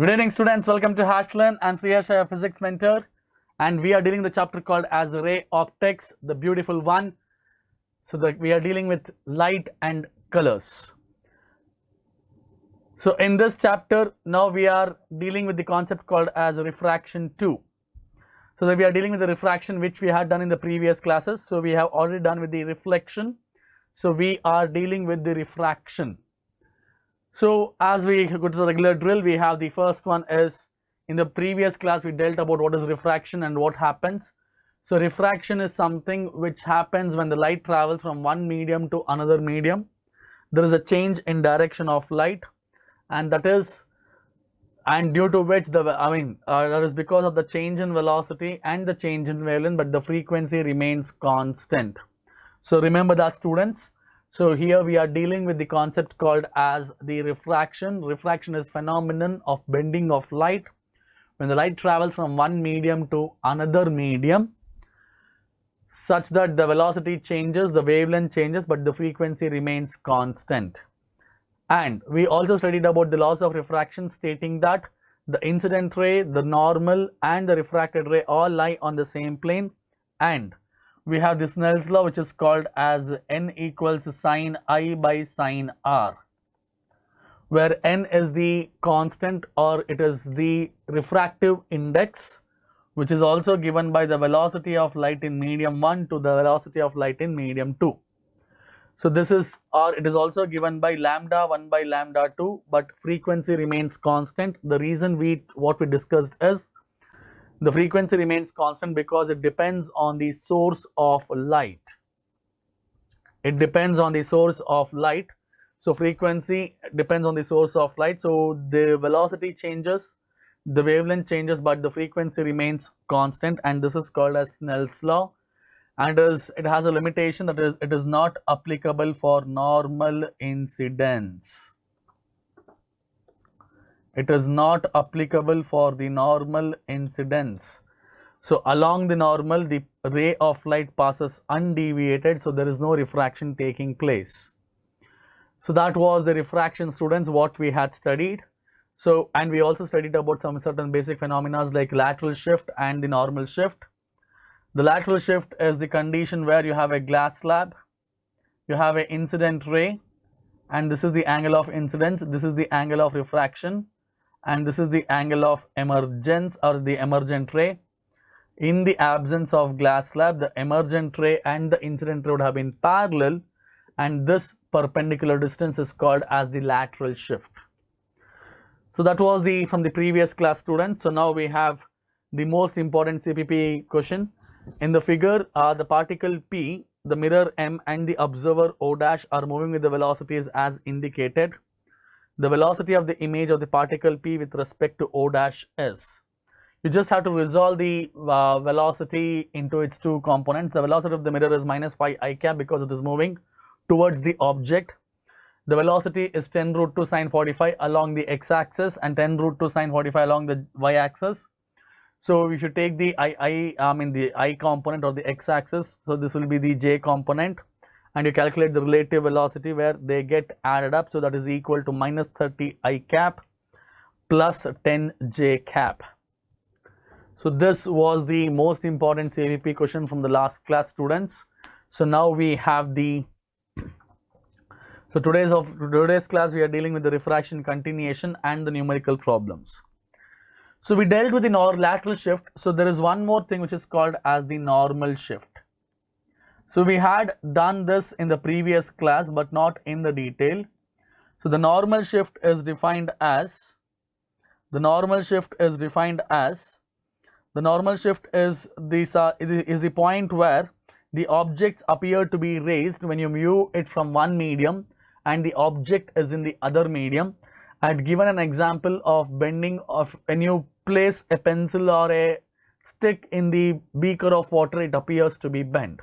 Good evening, students. Welcome to HashLearn. I'm Sriyash, your physics mentor, and we are dealing the chapter called as ray optics, the beautiful one. So that we are dealing with light and colors. So in this chapter, now we are dealing with the concept called as refraction 2. So that we are dealing with the refraction which we had done in the previous classes. So we have already done with the reflection. So we are dealing with the refraction. So as we go to the regular drill, we have the first one is, in the previous class we dealt about what is refraction and what happens. So refraction is something which happens when the light travels from one medium to another medium. There is a change in direction of light, and that is, and due to which that is because of the change in velocity and the change in wavelength, but the frequency remains constant. So remember that, students. So here we are dealing with the concept called as the refraction. Refraction is phenomenon of bending of light when the light travels from one medium to another medium, such that the velocity changes, the wavelength changes, but the frequency remains constant. And we also studied about the laws of refraction, stating that the incident ray, the normal and the refracted ray all lie on the same plane, and we have this Snell's law, which is called as n equals sine I by sine r, where n is the constant, or it is the refractive index, which is also given by the velocity of light in medium 1 to the velocity of light in medium 2. So this is, or it is also given by lambda 1 by lambda 2, but frequency remains constant. The reason what we discussed is the frequency remains constant because it depends on the source of light. It depends on the source of light. So frequency depends on the source of light. So the velocity changes, the wavelength changes, but the frequency remains constant, and this is called as Snell's law. And it has a limitation, that is, it is not applicable for normal incidence. It is not applicable for the normal incidence. So along the normal, the ray of light passes undeviated, so there is no refraction taking place. So that was the refraction, students, what we had studied. So, and we also studied about some certain basic phenomena like lateral shift and the normal shift. The lateral shift is the condition where you have a glass slab, you have an incident ray, and this is the angle of incidence, this is the angle of refraction, and this is the angle of emergence or the emergent ray. In the absence of glass slab, the emergent ray and the incident ray would have been parallel, and this perpendicular distance is called as the lateral shift. So that was from the previous class, students. So now we have the most important CPP question. In the figure, the particle P, the mirror M, and the observer O dash are moving with the velocities as indicated. The velocity of the image of the particle P with respect to O dash is. You just have to resolve the velocity into its two components. The velocity of the mirror is minus phi I cap because it is moving towards the object. The velocity is 10 root 2 sine 45 along the x-axis and 10 root 2 sine 45 along the y-axis. So we should take the the I component of the x-axis. So this will be the j component, and you calculate the relative velocity where they get added up. So that is equal to minus 30 I cap plus 10 j cap. So this was the most important CVP question from the last class, students. So now we have the, so today's class we are dealing with the refraction continuation and the numerical problems. So we dealt with the lateral shift. So there is one more thing which is called as the normal shift. So we had done this in the previous class, but not in the detail. So the normal shift is defined as, the point where the objects appear to be raised when you view it from one medium and the object is in the other medium. I had given an example of bending of when you place a pencil or a stick in the beaker of water, it appears to be bent.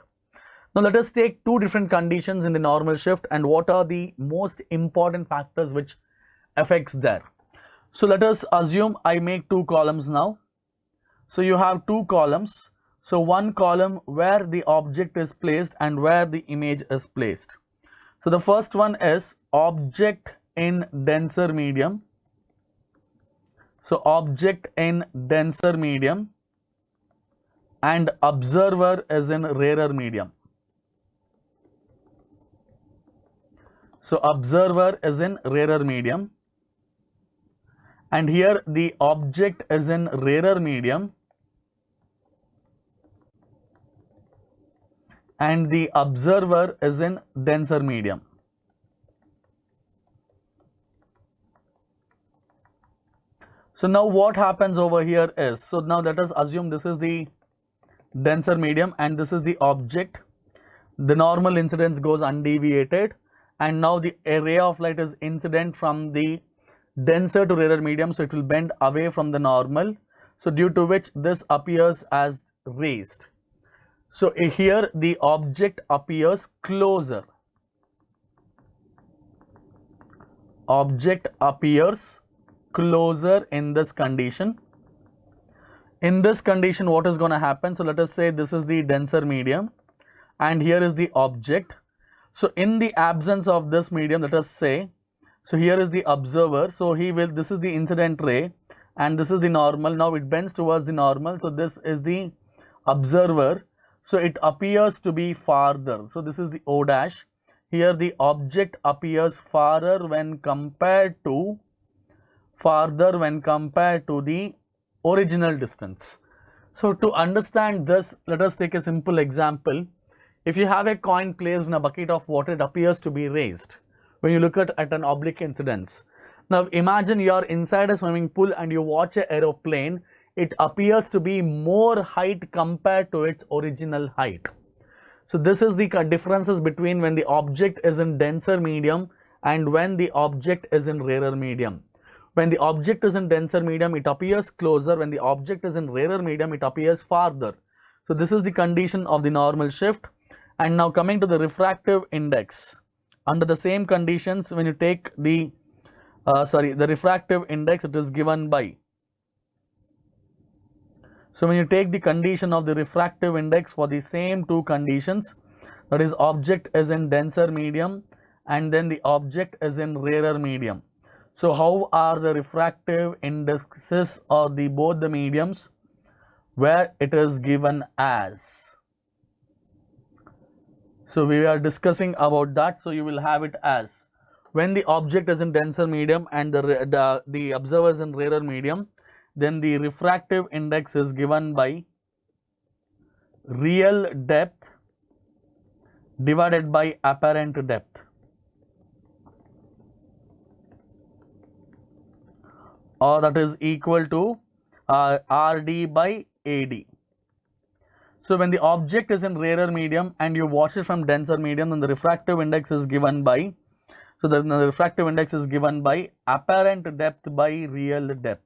Now let us take two different conditions in the normal shift and what are the most important factors which affects there. So let us assume I make two columns now. So you have two columns. So one column where the object is placed and where the image is placed. So the first one is object in denser medium. So object in denser medium and observer is in rarer medium. So observer is in rarer medium, and here the object is in rarer medium and the observer is in denser medium. So now what happens over here is, so now let us assume this is the denser medium and this is the object. The normal incidence goes undeviated, and now the ray of light is incident from the denser to rarer medium, so it will bend away from the normal, so due to which this appears as raised. So here the object appears closer. Object appears closer in this condition. In this condition, what is going to happen? So let us say this is the denser medium and here is the object. So in the absence of this medium, let us say, so here is the observer, so this is the incident ray and this is the normal. Now it bends towards the normal, so this is the observer, so it appears to be farther. So this is the O dash. Here the object appears farther when compared to the original distance. So to understand this, let us take a simple example. If you have a coin placed in a bucket of water, it appears to be raised when you look at an oblique incidence. Now imagine you are inside a swimming pool and you watch an aeroplane. It appears to be more height compared to its original height. So this is the differences between when the object is in denser medium and when the object is in rarer medium. When the object is in denser medium, it appears closer. When the object is in rarer medium, it appears farther. So this is the condition of the normal shift. And now coming to the refractive index. Under the same conditions, when you take the the refractive index, it is given by. So when you take the condition of the refractive index for the same two conditions, that is object is in denser medium and then the object is in rarer medium. So how are the refractive indexes of both the mediums? Where it is given as. So we are discussing about that. So you will have it as, when the object is in denser medium and the observer is in rarer medium, then the refractive index is given by real depth divided by apparent depth, or that is equal to RD by AD. So when the object is in rarer medium and you watch it from denser medium, then the refractive index is given by, so then the refractive index is given by apparent depth by real depth.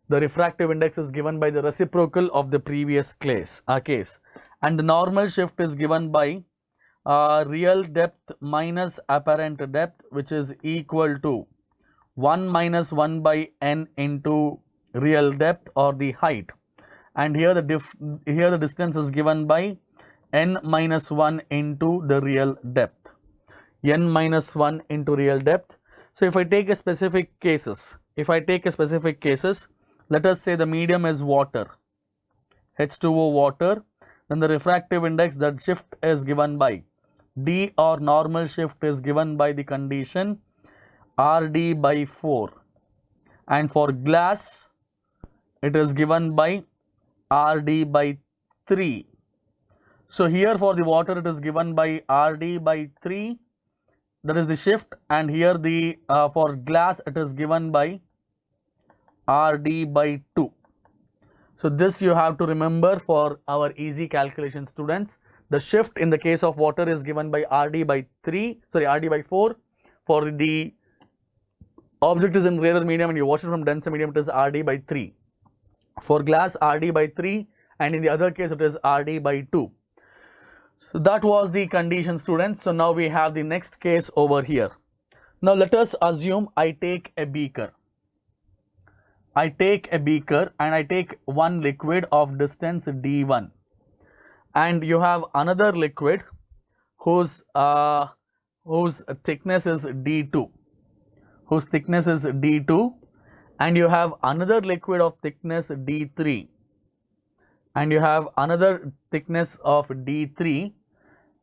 The refractive index is given by the reciprocal of the previous case, and the normal shift is given by real depth minus apparent depth, which is equal to 1 minus 1 by n into real depth or the height, and here the distance is given by n minus 1 into the real depth, n minus 1 into real depth. So if I take a specific cases, let us say the medium is water, H2O water, then the refractive index, that shift is given by D, or normal shift is given by the condition RD by 4, and for glass it is given by RD by 3. So here for the water it is given by RD by 3, that is the shift, and here the for glass it is given by RD by 2. So this you have to remember for our easy calculation, students. The shift in the case of water is given by RD by 4. For the object is in rarer medium and you watch it from denser medium, it is RD by 3. For glass, RD by 3, and in the other case it is RD by 2. So that was the condition, students. So now we have the next case over here. Now let us assume I take a beaker. And I take one liquid of distance d1, and you have another liquid whose thickness is d2, and you have another liquid of thickness D3, and you have another thickness of D3,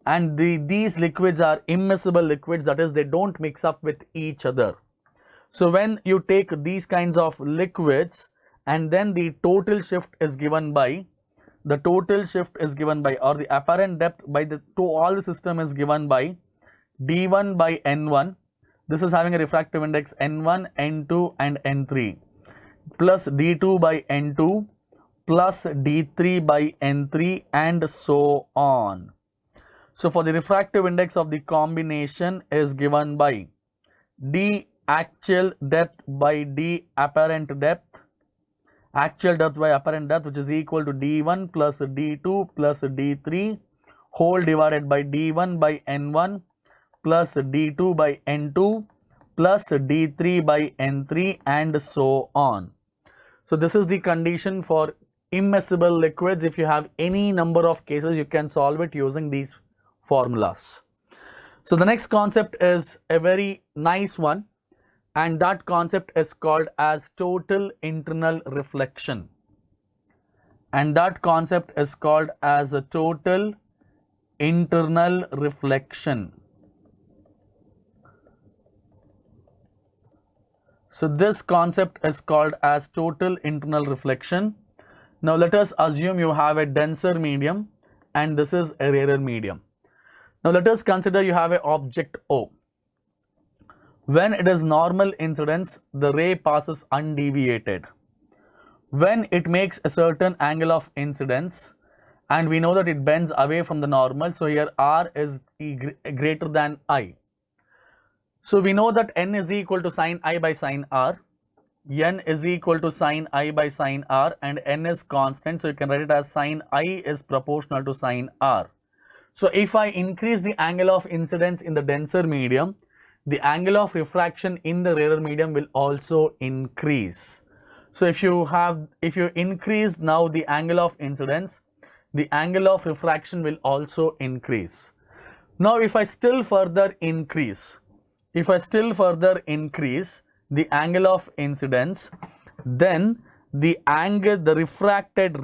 and these liquids are immiscible liquids, that is, they don't mix up with each other. So when you take these kinds of liquids and then the total shift is given by, or the apparent depth by to all the system is given by D1 by N1. This is having a refractive index N1, N2 and N3, plus D2 by N2 plus D3 by N3 and so on. So for the refractive index of the combination is given by D actual depth by D apparent depth, actual depth by apparent depth, which is equal to D1 plus D2 plus D3 whole divided by D1 by N1 plus D2 by N2 plus D3 by N3 and so on. So this is the condition for immiscible liquids. If you have any number of cases, you can solve it using these formulas. So the next concept is a very nice one, and that concept is called as total internal reflection, and that concept is called as a total internal reflection. So this concept is called as total internal reflection. Now let us assume you have a denser medium and this is a rarer medium. Now let us consider you have an object O. When it is normal incidence, the ray passes undeviated. When it makes a certain angle of incidence, and we know that it bends away from the normal, so here R is greater than I. So we know that N is equal to sin I by sin R, N is equal to sin I by sin R, and N is constant, so you can write it as sin I is proportional to sin R. So if I increase the angle of incidence in the denser medium, the angle of refraction in the rarer medium will also increase. So if you increase now the angle of incidence, the angle of refraction will also increase. Now if I still further increase the angle of incidence, then the refracted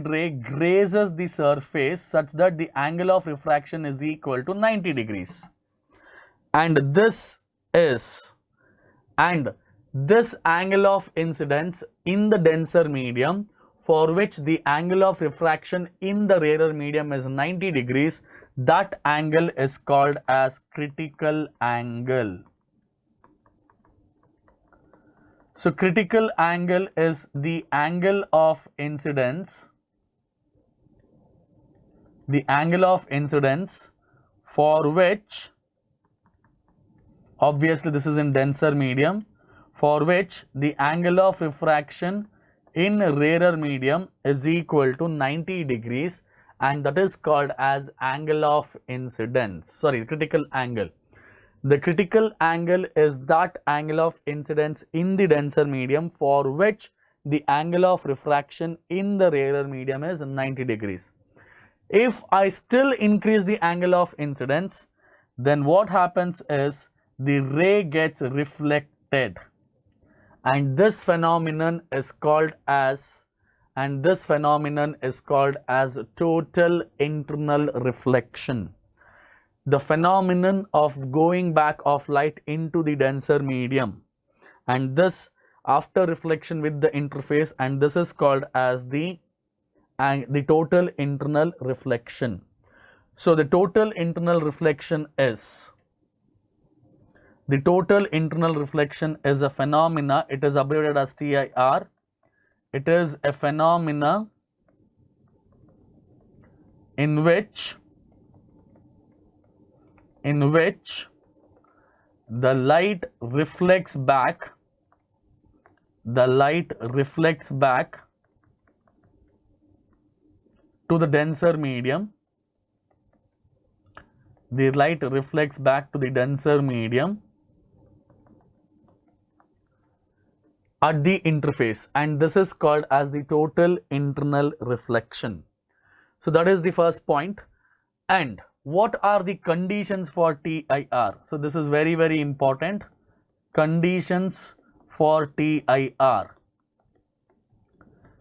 ray grazes the surface such that the angle of refraction is equal to 90 degrees. And this angle of incidence in the denser medium, for which the angle of refraction in the rarer medium is 90 degrees, that angle is called as critical angle. So critical angle is the angle of incidence, for which, obviously this is in denser medium, for which the angle of refraction in rarer medium is equal to 90 degrees, and that is called as angle of incidence, critical angle. The critical angle is that angle of incidence in the denser medium for which the angle of refraction in the rarer medium is 90 degrees. If I still increase the angle of incidence, then what happens is the ray gets reflected, and this phenomenon is called as total internal reflection. The phenomenon of going back of light into the denser medium, and this after reflection with the interface, and this is called as the total internal reflection. So the total internal reflection is a phenomena. It is abbreviated as TIR. It is a phenomena in which the light reflects back to the denser medium. The light reflects back to the denser medium at the interface, and this is called as the total internal reflection. So that is the first point. And what are the conditions for TIR? So this is very, very important. conditions for TIR.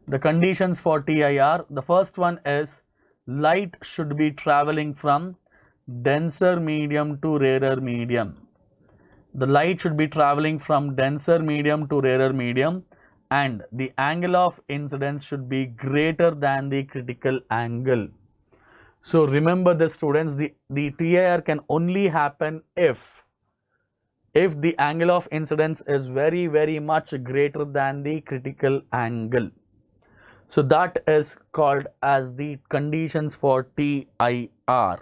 The conditions for TIR, the first one is light should be traveling from denser medium to rarer medium. The light should be traveling from denser medium to rarer medium, and the angle of incidence should be greater than the critical angle. So remember this, students, the TIR can only happen if the angle of incidence is very much greater than the critical angle. So that is called as the conditions for TIR.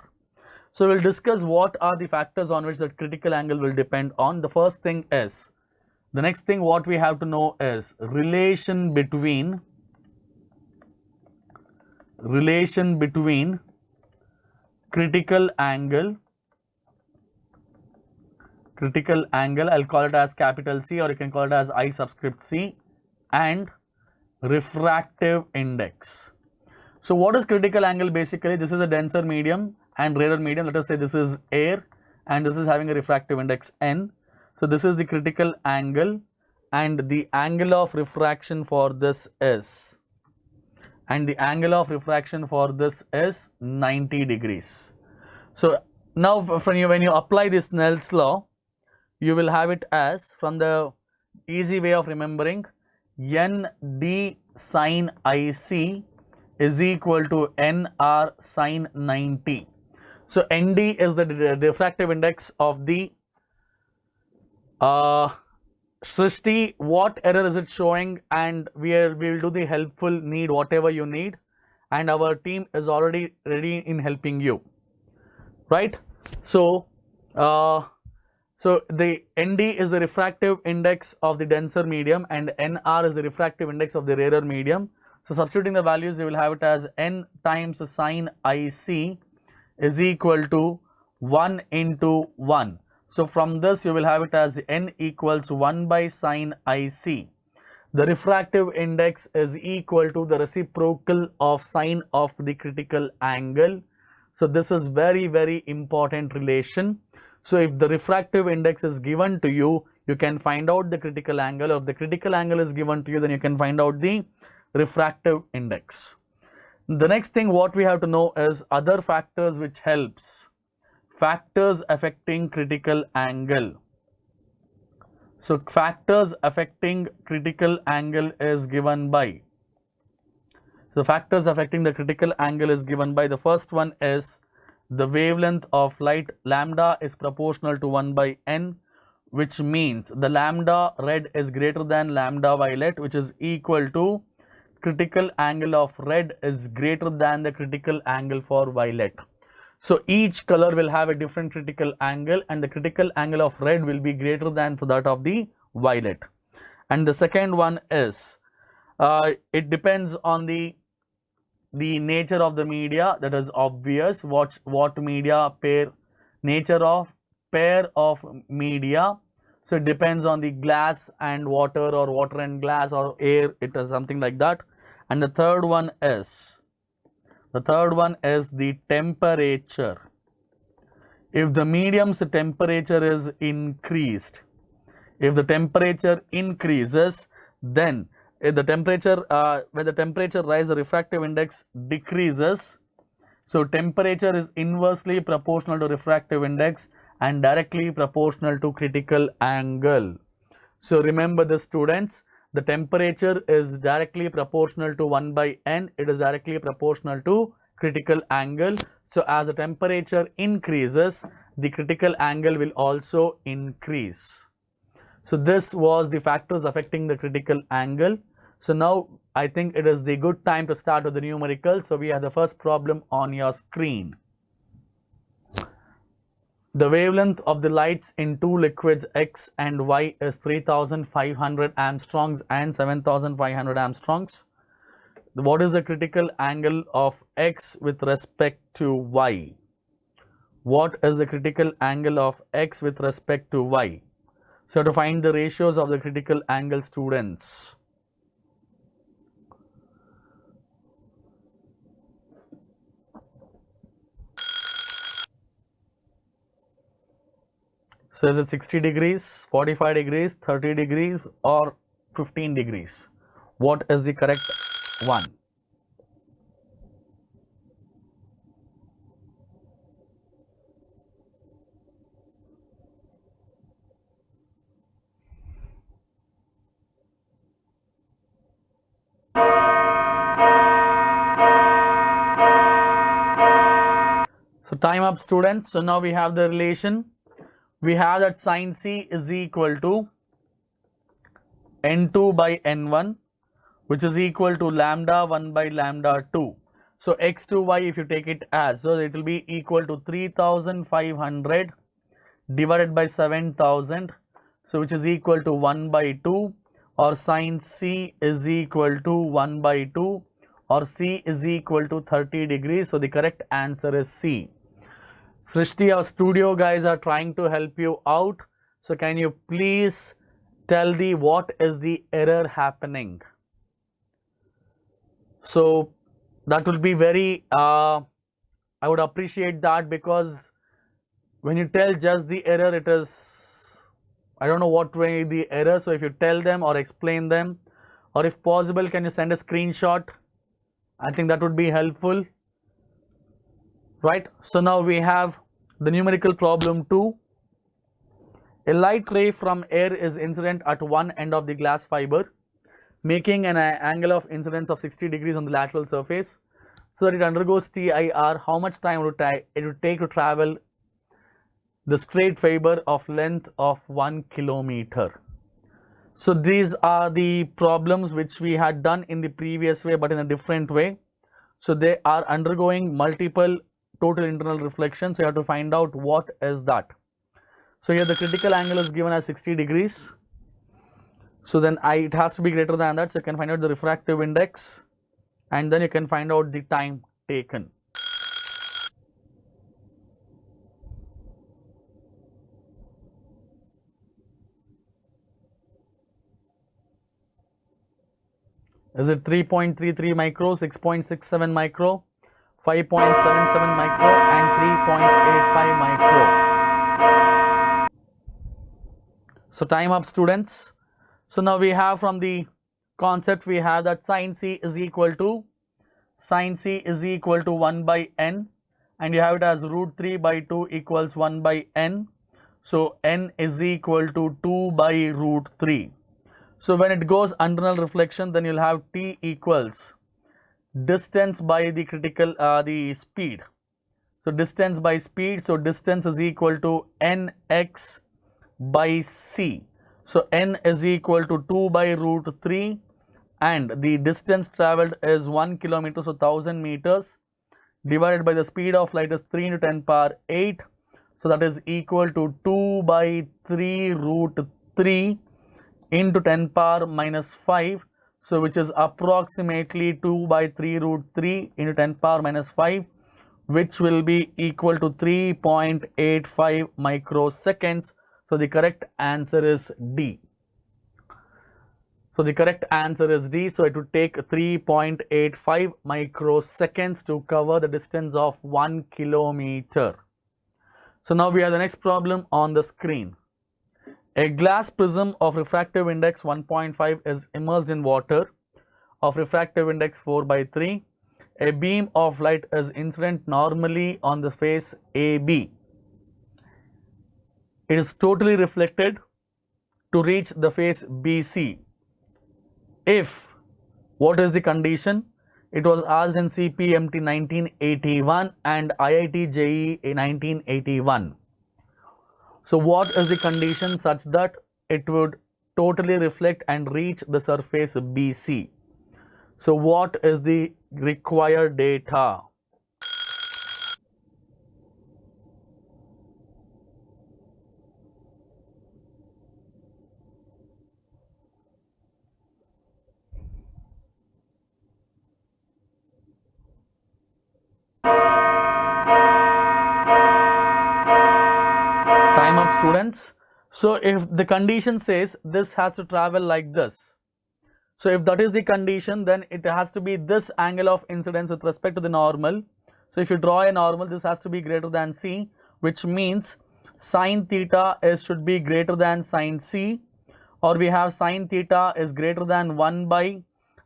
So we'll discuss what are the factors on which the critical angle will depend on. The first thing is, the next thing what we have to know is relation between critical angle, I'll call it as capital C, or you can call it as I subscript C, and refractive index. So what is critical angle? Basically, this is a denser medium and rarer medium. Let us say this is air and this is having a refractive index N. So this is the critical angle, and the angle of refraction for this is, 90 degrees. So now when you apply this Snell's law, you will have it as, from the easy way of remembering, ND sine IC is equal to NR sine 90. So ND is the diffractive index of the Srishti. What error is it showing? And we will do the helpful need, whatever you need, and our team is already ready in helping you, right? So the ND is the refractive index of the denser medium and NR is the refractive index of the rarer medium. So substituting the values, you will have it as N times sine IC is equal to 1 into 1. So from this you will have it as N equals 1 by sine IC. The refractive index is equal to the reciprocal of sine of the critical angle. So this is very important relation. So if the refractive index is given to you, you can find out the critical angle. If the critical angle is given to you, then you can find out the refractive index. The next thing what we have to know is other factors which helps. Factors affecting critical angle. So factors affecting critical angle is given by, the factors affecting the critical angle is given by, the first one is the wavelength of light. Lambda is proportional to 1 by n, which means the lambda red is greater than lambda violet, which is equal to critical angle of red is greater than the critical angle for violet. So each color will have a different critical angle, and the critical angle of red will be greater than that of the violet. And the second one is it depends on the nature of the media. That is obvious. What media nature of pair of media. So it depends on the glass and water, or water and glass, or air. It is something like that. And the third one is the temperature. If the medium's temperature is increased, if the temperature increases, then if the temperature when the temperature rises, the refractive index decreases. So temperature is inversely proportional to refractive index and directly proportional to critical angle. So remember this, students, the temperature is directly proportional to 1 by n. It is directly proportional to critical angle. So as the temperature increases, the critical angle will also increase. So this was the factors affecting the critical angle. So now I think it is the good time to start with the numerical. So we have the first problem on your screen. The wavelength of the lights in two liquids X and Y is 3500 Armstrongs and 7500 Armstrongs. What is the critical angle of X with respect to Y? What is the critical angle of X with respect to Y? So to find the ratios of the critical angle, students. So is it 60 degrees, 45 degrees, 30 degrees or 15 degrees? What is the correct one? So time up, students. So now we have the relation. We have that sin C is equal to n2 by n1, which is equal to lambda 1 by lambda 2. So x2y, if you take it as, so it will be equal to 3500 divided by 7000, so which is equal to 1 by 2, or sin C is equal to 1 by 2, or C is equal to 30 degrees. So the correct answer is C. Srishti, our studio guys are trying to help you out. So can you please tell the what is the error happening? So that will be very, I would appreciate that, because when you tell just the error, it is, I don't know what way the error. So if you tell them or explain them, or if possible, can you send a screenshot? I think that would be helpful. Right. So now we have the numerical problem 2. A light ray from air is incident at one end of the glass fiber, making an angle of incidence of 60 degrees on the lateral surface, so that it undergoes TIR. How much time would it would take to travel the straight fiber of length of 1 kilometer? So these are the problems which we had done in the previous way, but in a different way. So they are undergoing multiple total internal reflections. So you have to find out what is that. So here the critical angle is given as 60 degrees. So then it has to be greater than that. So you can find out the refractive index, and then you can find out the time taken. Is it 3.33 micro, 6.67 micro, 5.77 micro and 3.85 micro? So time up, students. So now we have, from the concept, we have that sin C is equal to 1 by n, and you have it as root 3 by 2 equals 1 by n. So n is equal to 2 by root 3. So when it goes internal reflection, then you'll have T equals distance by the critical, the speed. So distance by speed, so distance is equal to nx by c. So n is equal to 2 by root 3, and the distance traveled is 1 kilometer, so 1000 meters, divided by the speed of light is 3 into 10 power 8. So that is equal to 2 by 3 root 3 into 10 power minus 5. So which is approximately 2 by 3 root 3 into 10 power minus 5, which will be equal to 3.85 microseconds. So the correct answer is D. So the correct answer is D. So it would take 3.85 microseconds to cover the distance of 1 kilometer. So now we have the next problem on the screen. A glass prism of refractive index 1.5 is immersed in water of refractive index 4 by 3. A beam of light is incident normally on the face AB. It is totally reflected to reach the face BC. If, what is the condition? It was asked in CPMT 1981 and IIT JEE in 1981. So what is the condition such that it would totally reflect and reach the surface BC? So what is the required data? Time up, students. So if the condition says this has to travel like this, so if that is the condition, then it has to be this angle of incidence with respect to the normal. So if you draw a normal, this has to be greater than C, which means Sine theta should be greater than sine C, or we have sine theta is greater than 1 by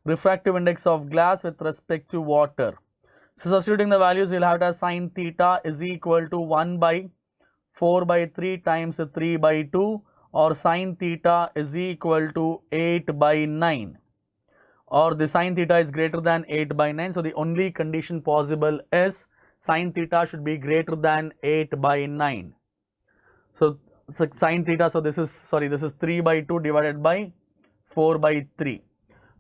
refractive index of glass with respect to water. So substituting the values, you'll have to have sine theta is equal to 1 by 4 by 3 times 3 by 2, or sine theta is equal to 8 by 9, or the sine theta is greater than 8 by 9. So the only condition possible is sine theta should be greater than 8 by 9. So sine theta, so this is 3 by 2 divided by 4 by 3.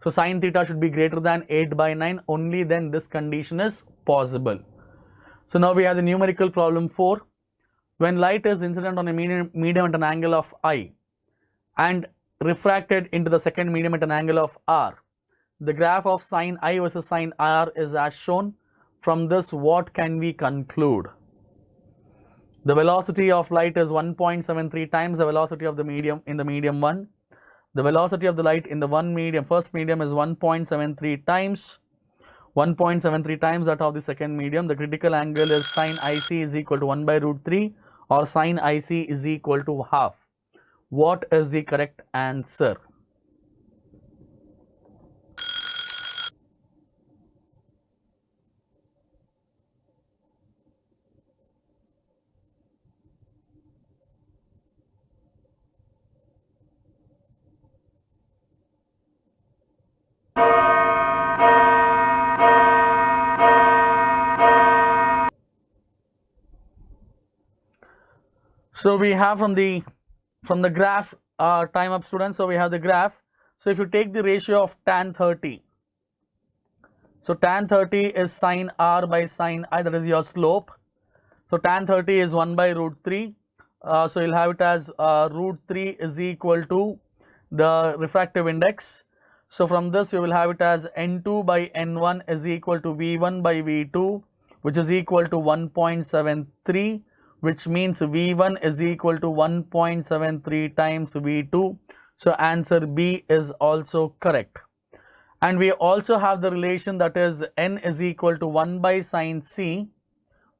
So sine theta should be greater than 8 by 9, only then this condition is possible. So now we have the numerical problem 4. When light is incident on a medium at an angle of I and refracted into the second medium at an angle of R, the graph of sine I versus sine R is as shown. From this, what can we conclude? The velocity of light is 1.73 times the velocity of the medium in the medium 1. The velocity of the light in the first medium is 1.73 times that of the second medium. The critical angle is sine IC is equal to 1 by root 3, or sine IC is equal to half. What is the correct answer? So we have from the graph, time up students. So we have the graph. So if you take the ratio of tan 30, so tan 30 is sine R by sine I, that is your slope. So tan 30 is 1 by root 3. So you'll have it as root 3 is equal to the refractive index. So from this you will have it as N2 by N1 is equal to V1 by V2, which is equal to 1.73, which means V1 is equal to 1.73 times V2. So answer B is also correct. And we also have the relation, that is N is equal to 1 by sine C,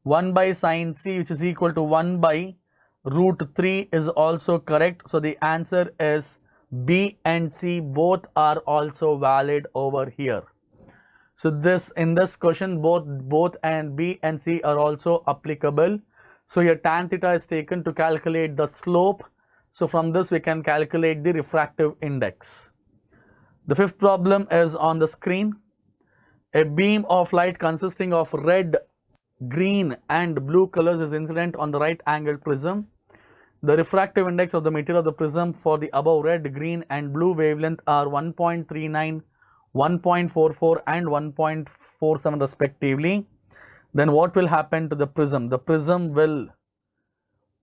which is equal to 1 by root 3 is also correct. So the answer is B and C, both are also valid over here. So in this question, both and B and C are also applicable. So your tan theta is taken to calculate the slope. So from this we can calculate the refractive index. The fifth problem is on the screen. A beam of light consisting of red, green and blue colors is incident on the right angled prism. The refractive index of the material of the prism for the above red, green and blue wavelength are 1.39, 1.44 and 1.47 respectively. Then what will happen to the prism? The prism will,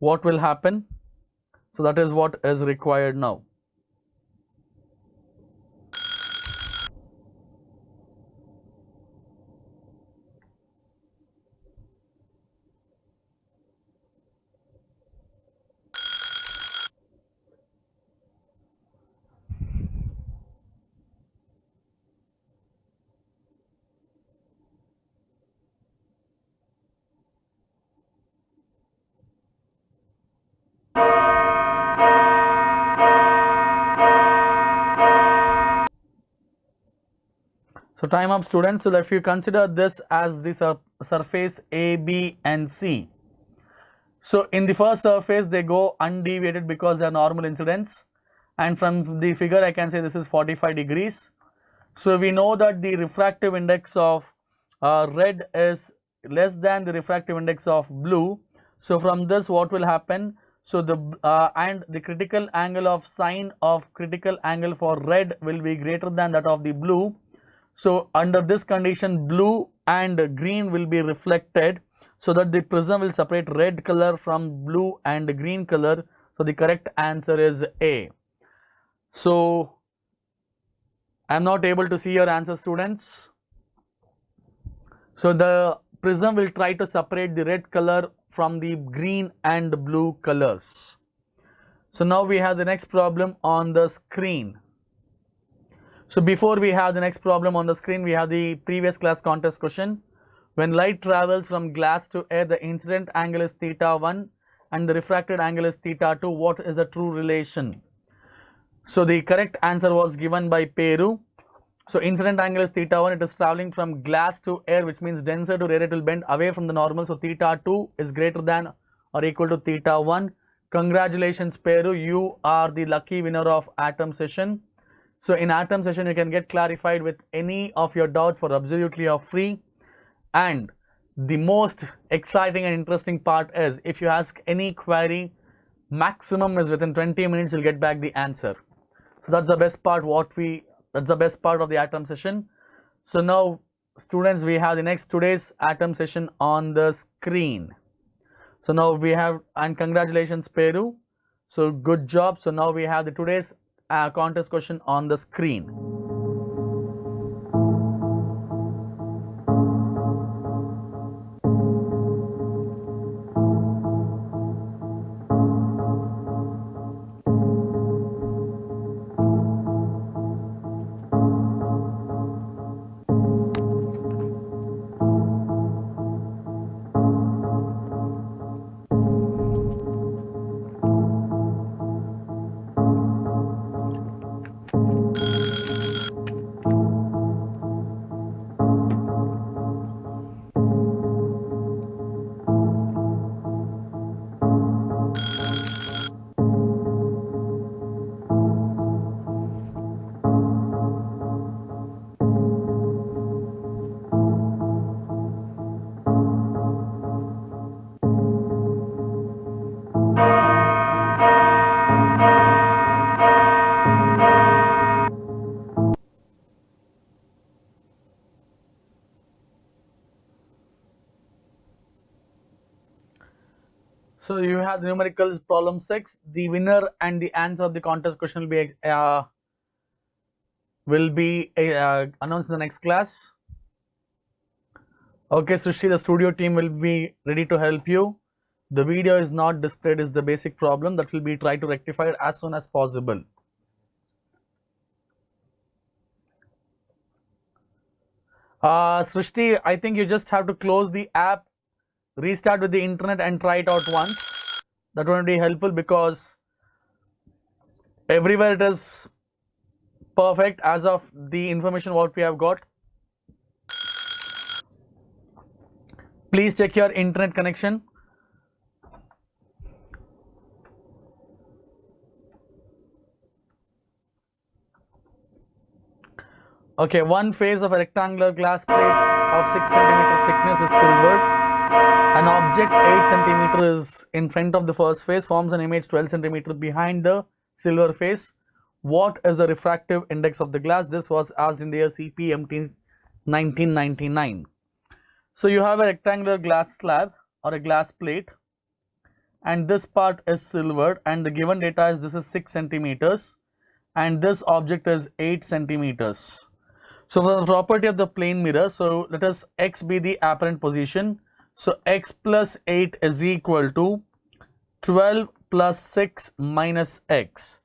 what will happen? So that is what is required now. So time up students. So if you consider this as the surface A, B and C. So in the first surface they go undeviated because they are normal incidents, and from the figure I can say this is 45 degrees. So we know that the refractive index of red is less than the refractive index of blue. So from this what will happen? So and the critical angle of sine of critical angle for red will be greater than that of the blue. So under this condition, blue and green will be reflected, so that the prism will separate red color from blue and green color. So the correct answer is A. So I am not able to see your answer, students. So the prism will try to separate the red color from the green and blue colors. So now we have the next problem on the screen. So before we have the next problem on the screen, we have the previous class contest question. When light travels from glass to air, the incident angle is theta 1 and the refracted angle is theta 2. What is the true relation? So the correct answer was given by Peru. So incident angle is theta 1. It is traveling from glass to air, which means denser to rarer, it will bend away from the normal. So theta 2 is greater than or equal to theta 1. Congratulations, Peru. You are the lucky winner of atom session. So in atom session, you can get clarified with any of your doubts for absolutely free. And the most exciting and interesting part is, if you ask any query, maximum is within 20 minutes, you'll get back the answer. So that's the best part that's the best part of the atom session. So now, students, we have the next today's atom session on the screen. So now we have, and congratulations, Peru. So good job. So now we have the today's contest question on the screen. So you have the numerical problem 6. The winner and the answer of the contest question will be announced in the next class. Okay, Srishti, the studio team will be ready to help you. The video is not displayed is the basic problem that will be tried to rectify it as soon as possible. Srishti, I think you just have to close the app, restart with the internet and try it out once. That won't be helpful because everywhere it is perfect as of the information what we have got. Please check your internet connection. Okay, one face of a rectangular glass plate of 6 cm thickness is silvered. An object 8 cm is in front of the first face, forms an image 12 cm behind the silver face. What is the refractive index of the glass? This was asked in the year CPMT 1999. So you have a rectangular glass slab or a glass plate, and this part is silvered, and the given data is this is 6 centimeters and this object is 8 centimeters. So for the property of the plane mirror, so let us x be the apparent position. So x plus 8 is equal to 12 plus 6 minus x.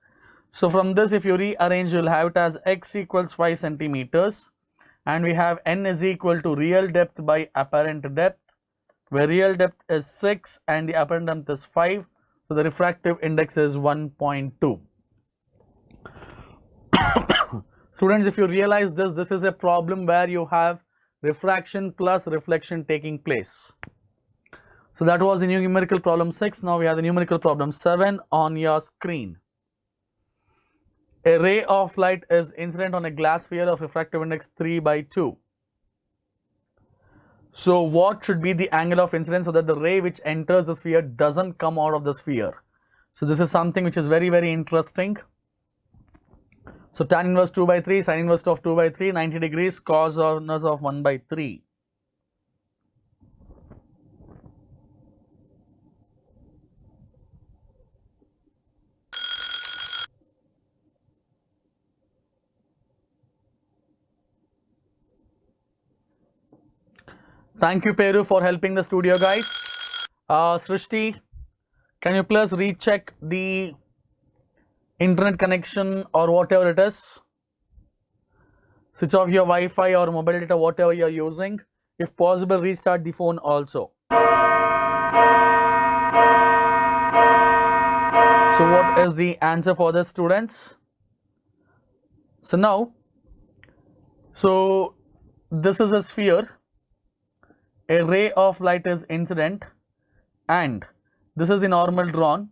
So from this, if you rearrange, you will have it as x equals 5 centimeters, and we have n is equal to real depth by apparent depth, where real depth is 6 and the apparent depth is 5. So the refractive index is 1.2. Students, if you realize this, this is a problem where you have refraction plus reflection taking place. So that was the numerical problem 6. Now we have the numerical problem 7 on your screen. A ray of light is incident on a glass sphere of refractive index 3/2. So what should be the angle of incidence so that the ray which enters the sphere doesn't come out of the sphere? So this is something which is very, very interesting. So tan inverse 2/3, sin inverse of 2/3, 90 degrees, cos inverse of 1/3. Thank you, Peru, for helping the studio guys. Srishti, can you please recheck the internet connection or whatever it is? Switch off your Wi-Fi or mobile data, whatever you are using. If possible, restart the phone also. So what is the answer for this, students? So now, so this is a sphere, a ray of light is incident, and this is the normal drawn,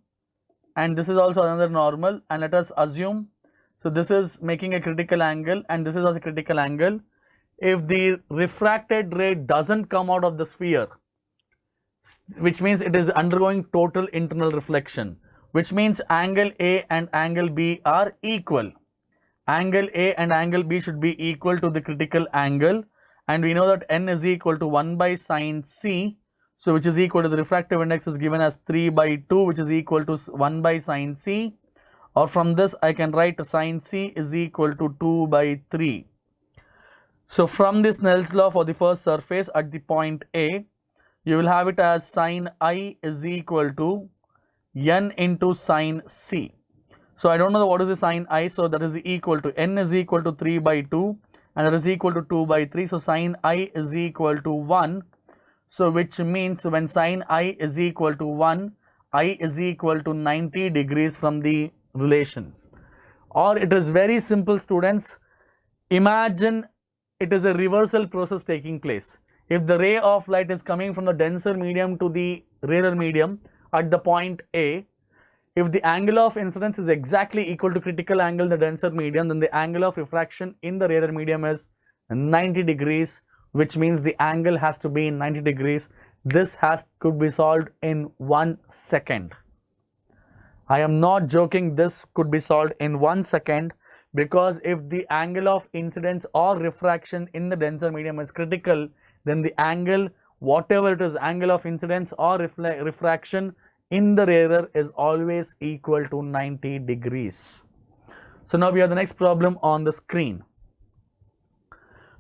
and this is also another normal, and let us assume, so this is making a critical angle and this is also a critical angle. If the refracted ray doesn't come out of the sphere, which means it is undergoing total internal reflection, which means angle A and angle B are equal. Angle A and angle B should be equal to the critical angle, and we know that n is equal to 1 by sine C, so which is equal to the refractive index is given as 3 by 2, which is equal to 1 by sine C, or from this I can write sine C is equal to 2 by 3. So from this Snell's law for the first surface at the point A, you will have it as sine I is equal to n into sine C. So I don't know what is the sine I, so that is equal to n is equal to 3 by 2 and that is equal to 2 by 3. So sine I is equal to 1. So which means when sine I is equal to 1, I is equal to 90 degrees from the relation. Or it is very simple, students. Imagine it is a reversal process taking place. If the ray of light is coming from the denser medium to the rarer medium at the point A, if the angle of incidence is exactly equal to critical angle in the denser medium, then the angle of refraction in the rarer medium is 90 degrees, which means the angle has to be in 90 degrees. This could be solved in 1 second. I am not joking, this could be solved in 1 second, because if the angle of incidence or refraction in the denser medium is critical, then the angle, whatever it is, angle of incidence or refraction in the rarer is always equal to 90 degrees. So now we have the next problem on the screen.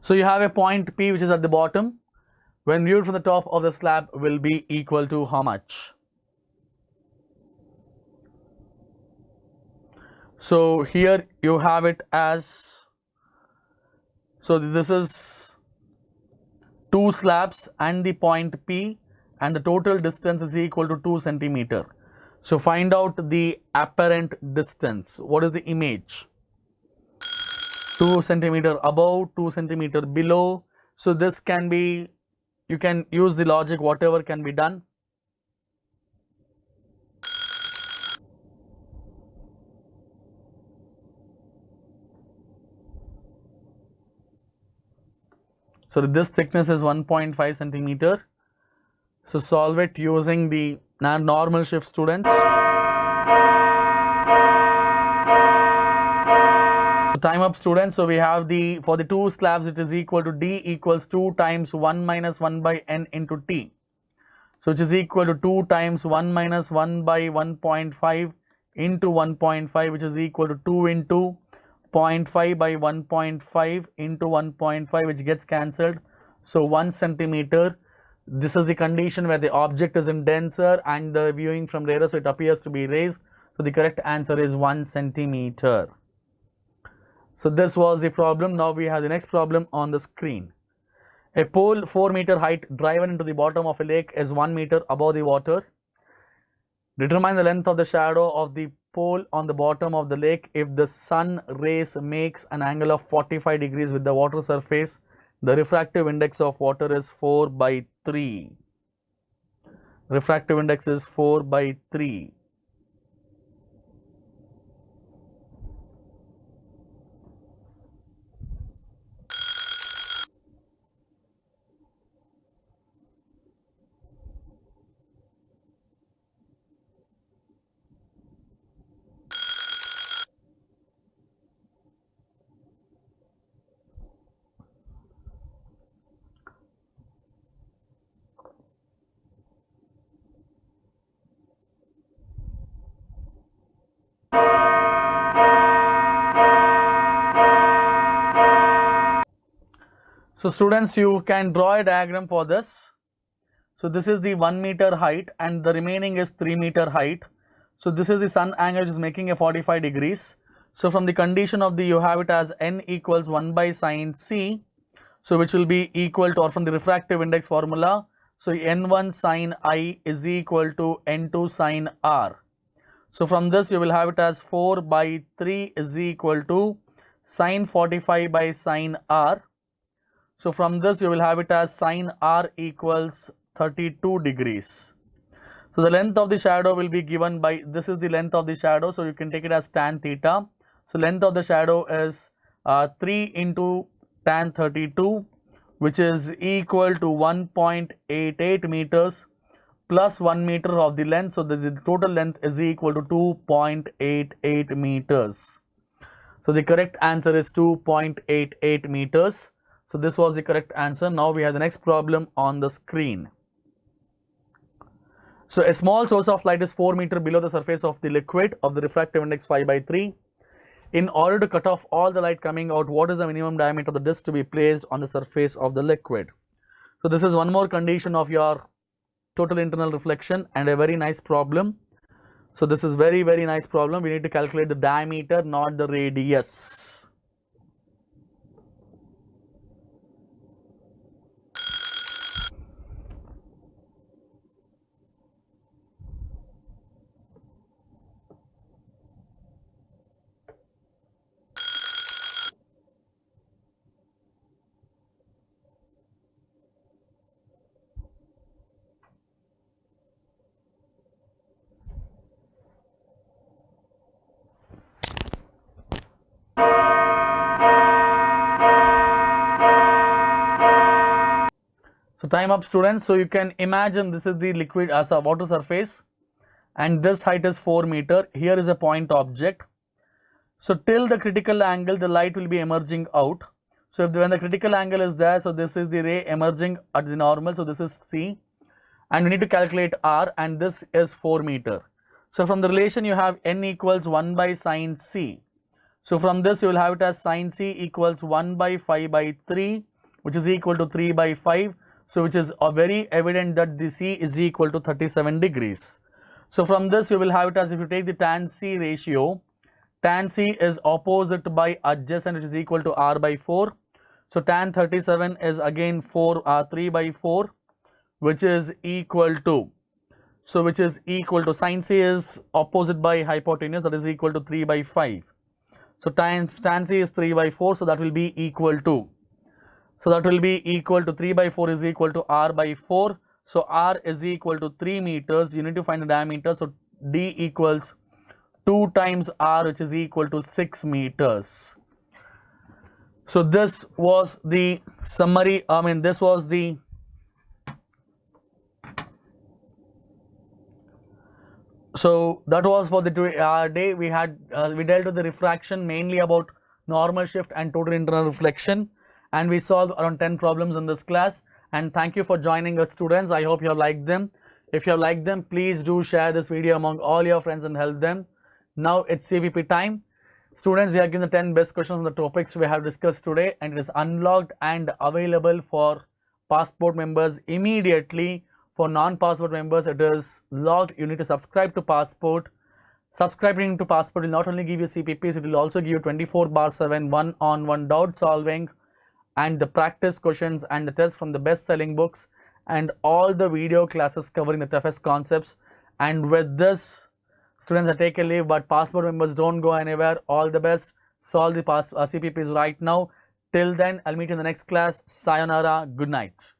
So you have a point P which is at the bottom, when viewed from the top of the slab will be equal to how much? So here you have it as, so this is 2 slabs and the point P, and the total distance is equal to 2 centimeter. So find out the apparent distance. What is the image? 2 centimeter above, 2 centimeter below. So this can be, you can use the logic, whatever can be done. So this thickness is 1.5 centimeter. So solve it using the normal shift, students. So time up, students. So we have the, for the 2 slabs it is equal to D equals 2 times 1 minus 1 by N into T. So which is equal to 2 times 1 minus 1 by 1.5 into 1.5, which is equal to 2 into 0.5 by 1.5 into 1.5, which gets cancelled. So 1 centimeter. This is the condition where the object is in denser and the viewing from rarer, so it appears to be raised. So the correct answer is 1 centimeter. So this was the problem. Now we have the next problem on the screen. A pole 4 meter height driven into the bottom of a lake is 1 meter above the water. Determine the length of the shadow of the pole on the bottom of the lake if the sun rays makes an angle of 45 degrees with the water surface. The refractive index of water is 4 by 3. Refractive index is 4 by 3. So students, you can draw a diagram for this. So this is the 1 meter height and the remaining is 3 meter height. So this is the sun angle which is making a 45 degrees. So from the condition of the, you have it as n equals 1 by sine C. So which will be equal to, or from the refractive index formula, so n1 sine I is equal to n2 sine R. So from this you will have it as 4 by 3 is equal to sine 45 by sine r. So from this you will have it as sine r equals 32 degrees. So the length of the shadow will be given by, this is the length of the shadow, so you can take it as tan theta. So length of the shadow is 3 into tan 32, which is equal to 1.88 meters plus 1 meter of the length. So the total length is equal to 2.88 meters. So the correct answer is 2.88 meters. So this was the correct answer. Now we have the next problem on the screen. So a small source of light is 4 meters below the surface of the liquid of the refractive index 5 by 3. In order to cut off all the light coming out, what is the minimum diameter of the disc to be placed on the surface of the liquid? So this is one more condition of your total internal reflection and a very nice problem. So this is very nice problem. We need to calculate the diameter, not the radius. So time up, students. So you can imagine this is the liquid as a water surface and this height is 4 meters. Here is a point object. So till the critical angle the light will be emerging out. So when the critical angle is there, so this is the ray emerging at the normal, so this is C, and we need to calculate R, and this is 4 meters. So from the relation you have N equals 1 by sine C. So from this you will have it as sine C equals 1 by 5 by 3, which is equal to 3 by 5. So which is very evident that the C is equal to 37 degrees. So from this you will have it as, if you take the tan C ratio, tan C is opposite by adjacent, which is equal to R by 4. So tan 37 is again 3 by 4, which is equal to, so which is equal to, sin C is opposite by hypotenuse, that is equal to 3 by 5. So tan C is 3 by 4, so that will be equal to, so that will be equal to 3 by 4 is equal to R by 4. So R is equal to 3 meters. You need to find the diameter. So D equals 2 times R, which is equal to 6 meters. So this was the summary. This was the so that was for the day. We had we dealt with the refraction, mainly about normal shift and total internal reflection, and we solved around 10 problems in this class. And thank you for joining us, students. I hope you have liked them. If you have liked them, please do share this video among all your friends and help them. Now it's CVP time. Students, we are given the 10 best questions on the topics we have discussed today, and it is unlocked and available for passport members immediately. For non-passport members, it is logged. You need to subscribe to passport. Subscribing to passport will not only give you CPPs, it will also give you 24/7 one-on-one doubt solving and the practice questions and the tests from the best-selling books and all the video classes covering the toughest concepts. And with this, students, I take a leave, but passport members, don't go anywhere. All the best. Solve the CPPs right now. Till then, I'll meet you in the next class. Sayonara. Good night.